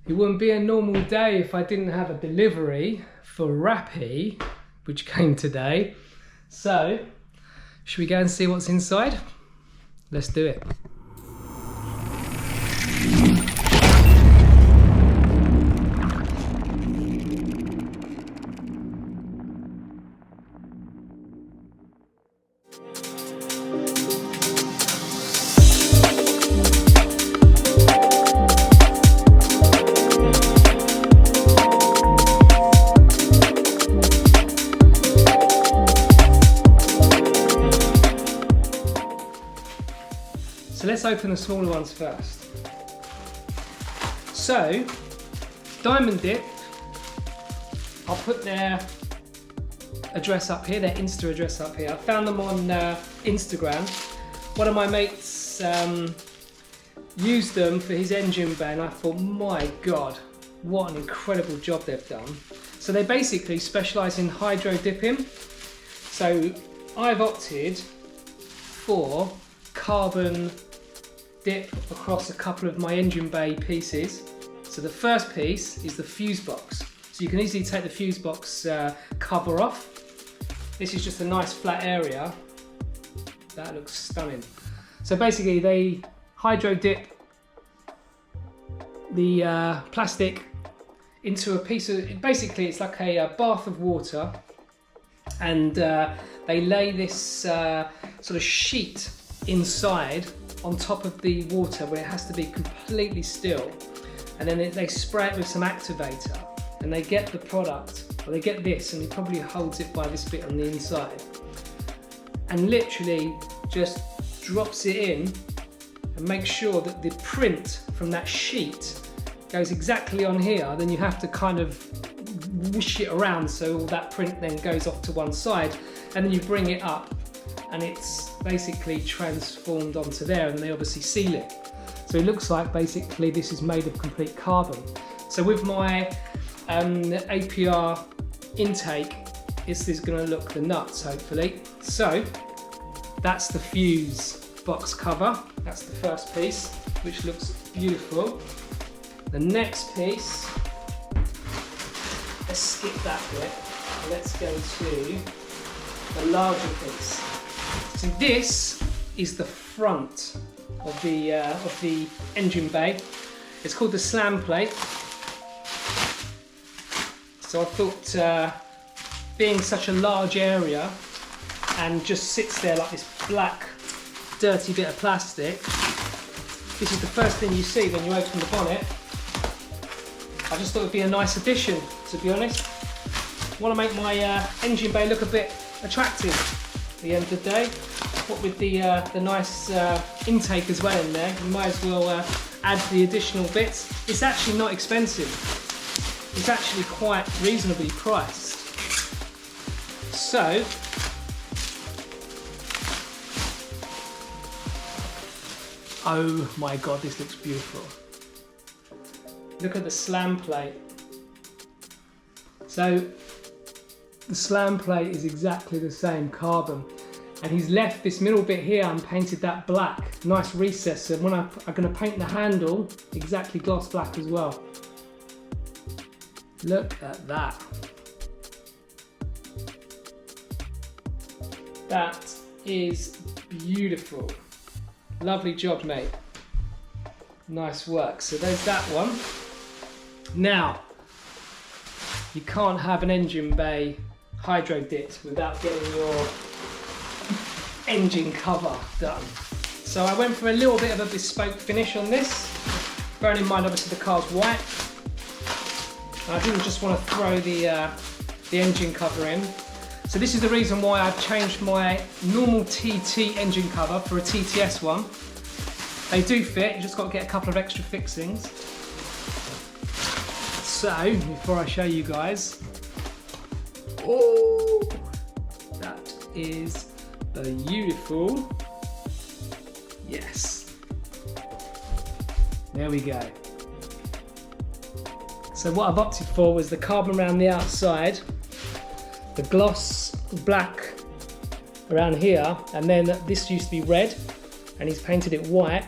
It wouldn't be a normal day if I didn't have a delivery for Rappy, which came today. So, should we go and see what's inside? Let's do it. So let's open the smaller ones first. So, Diamond Dip, I'll put their address up here, their Insta address up here. I found them on Instagram. One of my mates used them for his engine bay and I thought, my God, what an incredible job they've done. So they basically specialise in hydro dipping. So I've opted for carbon dip across a couple of my engine bay pieces. So the first piece is the fuse box. So you can easily take the fuse box cover off. This is just a nice flat area. That looks stunning. So basically they hydro dip the plastic into a piece of, basically it's like a bath of water, and they lay this sort of sheet inside on top of the water where it has to be completely still, and then they spray it with some activator and they get the product, or they get this, and he probably holds it by this bit on the inside and literally just drops it in and makes sure that the print from that sheet goes exactly on here. Then you have to kind of whoosh it around so all that print then goes off to one side, and then you bring it up and it's basically transformed onto there, and they obviously seal it. So it looks like basically this is made of complete carbon. So with my APR intake, this is going to look the nuts, hopefully. So that's the fuse box cover. That's the first piece, which looks beautiful. The next piece, let's skip that bit. Let's go to the larger piece. So this is the front of the engine bay. It's called the slam plate. So I thought, being such a large area and just sits there like this black, dirty bit of plastic, this is the first thing you see when you open the bonnet. I just thought it would be a nice addition, to be honest. I want to make my engine bay look a bit attractive at the end of the day. What with the nice intake as well in there, you might as well add the additional bits. It's actually not expensive. It's actually quite reasonably priced. So, oh my God, this looks beautiful. Look at the slam plate. So, the slam plate is exactly the same, carbon. And he's left this middle bit here and painted that black, nice recess. And when I'm going to paint the handle, exactly gloss black as well. Look at that. That is beautiful. Lovely job, mate. Nice work. So there's that one. Now, you can't have an engine bay hydro dipped without getting your engine cover done. So I went for a little bit of a bespoke finish on this, bearing in mind obviously the car's white. And I didn't just want to throw the engine cover in. So this is the reason why I've changed my normal TT engine cover for a TTS one. They do fit, you just got to get a couple of extra fixings. So, before I show you guys, oh, that is beautiful. Yes. There we go. So what I've opted for was the carbon around the outside, the gloss black around here, and then this used to be red and he's painted it white,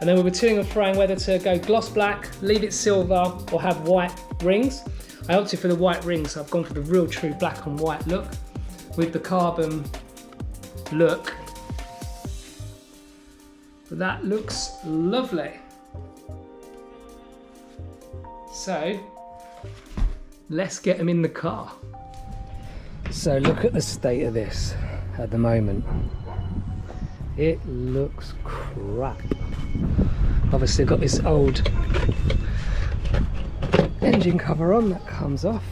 And then we were toing and froing whether to go gloss black, leave it silver, or have white rings. I opted for the white rings, so I've gone for the real true black and white look with the carbon look. But that looks lovely. So let's get them in the car. So look at the state of this at the moment. It looks crap. Obviously got this old engine cover on that comes off.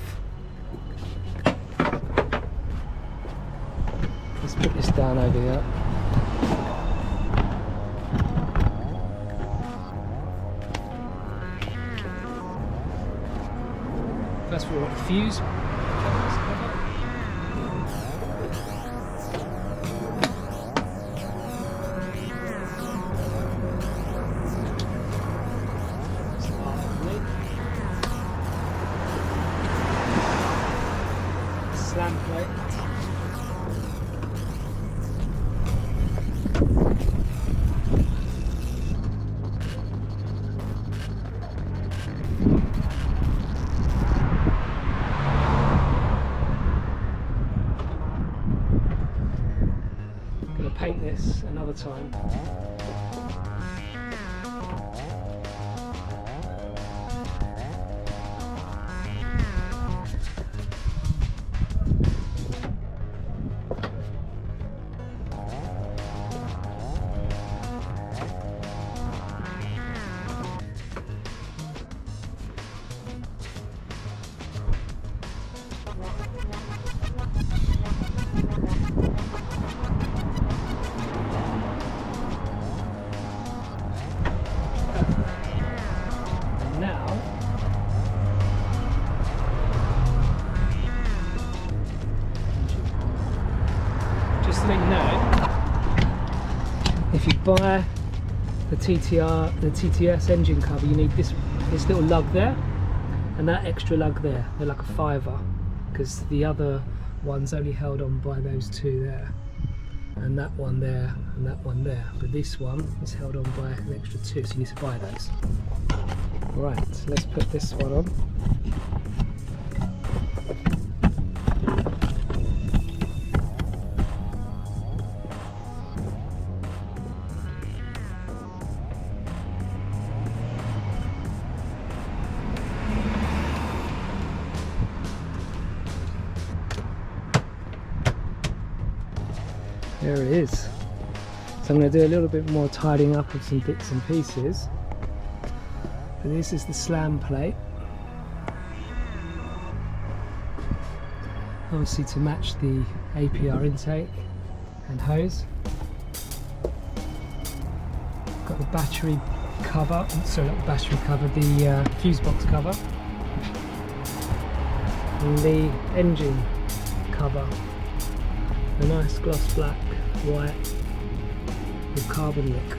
Let's put this down over here. First of all, we've got the fuse. Slam plate. I'm going to paint this another time. Just to let you know, if you buy the TTS engine cover, you need this little lug there and that extra lug there. They're like a £5, because the other one's only held on by those two there, and that one there and that one there. But this one is held on by an extra two, so you need to buy those. Right, so let's put this one on. There it is. So I'm going to do a little bit more tidying up of some bits and pieces. But this is the slam plate. Obviously to match the APR intake and hose. Got the battery cover, sorry not the battery cover, the fuse box cover. And the engine cover. A nice gloss black, white with carbon look.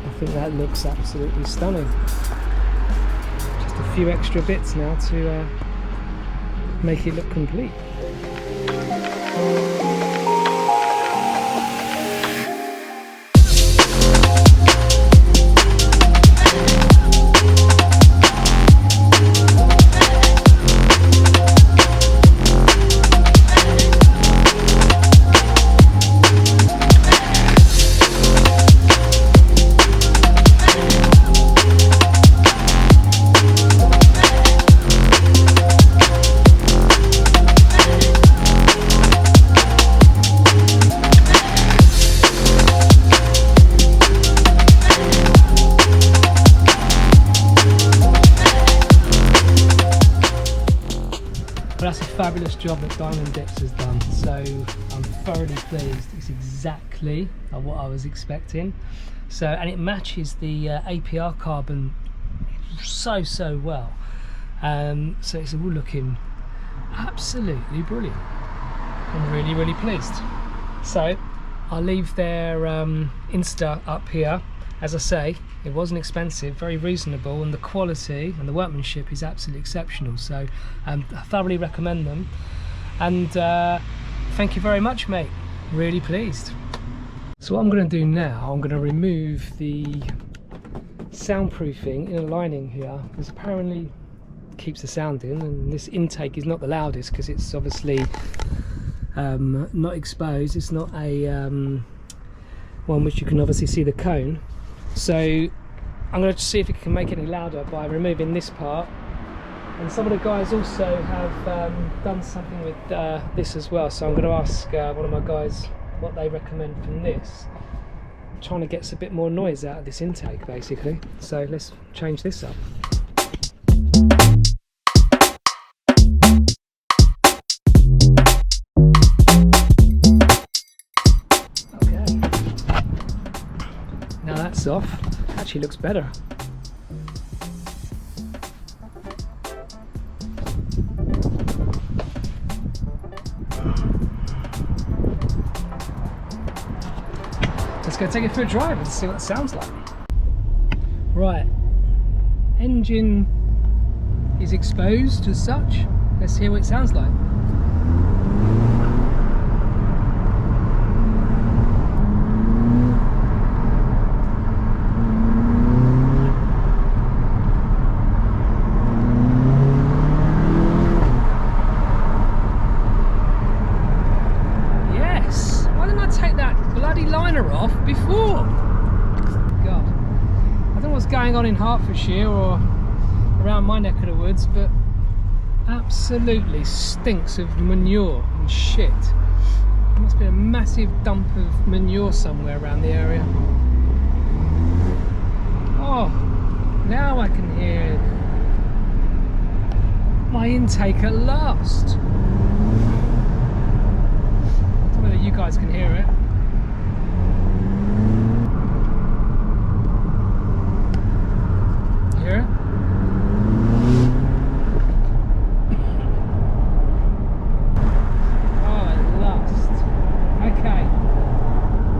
I think that looks absolutely stunning. Just a few extra bits now to make it look complete. But that's a fabulous job that Diamond Dicks has done, so I'm thoroughly pleased. It's exactly what I was expecting. So, and it matches the APR carbon so well. So it's all looking absolutely brilliant. I'm really pleased. So I'll leave their Insta up here. As I say, it wasn't expensive, very reasonable, and the quality and the workmanship is absolutely exceptional. So I thoroughly recommend them. And thank you very much, mate. Really pleased. So what I'm going to do now, I'm going to remove the soundproofing inner lining here, because apparently it keeps the sound in, and this intake is not the loudest because it's obviously not exposed. It's not a one which you can obviously see the cone. So I'm going to see if it can make it any louder by removing this part. And some of the guys also have done something with this as well. So I'm going to ask one of my guys what they recommend from this. I'm trying to get a bit more noise out of this intake basically. So let's change this up. Okay. Now that's off. Actually looks better. Let's go take it for a drive and see what it sounds like. Right, engine is exposed as such. Let's hear what it sounds like. Off before. God, I don't know what's going on in Hertfordshire or around my neck of the woods, but absolutely stinks of manure and shit. There must be a massive dump of manure somewhere around the area. Oh, now I can hear my intake at last. I don't know whether you guys can hear it.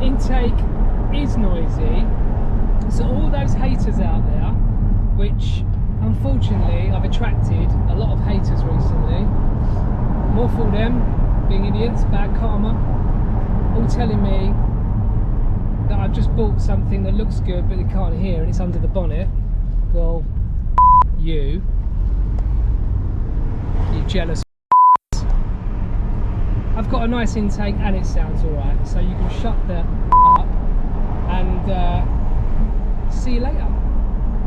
Intake is noisy, so all those haters out there, which unfortunately I've attracted a lot of haters recently, more for them being idiots, bad karma, all telling me that I've just bought something that looks good but they can't hear and it's under the bonnet. Well, you jealous. I've got a nice intake and it sounds alright, so you can shut that up and see you later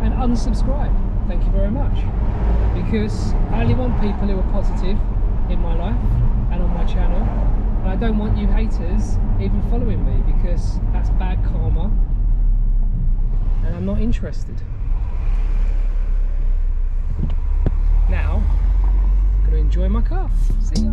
and unsubscribe. Thank you very much, because I only want people who are positive in my life and on my channel, and I don't want you haters even following me, because that's bad karma and I'm not interested. Now I'm going to enjoy my car. See ya.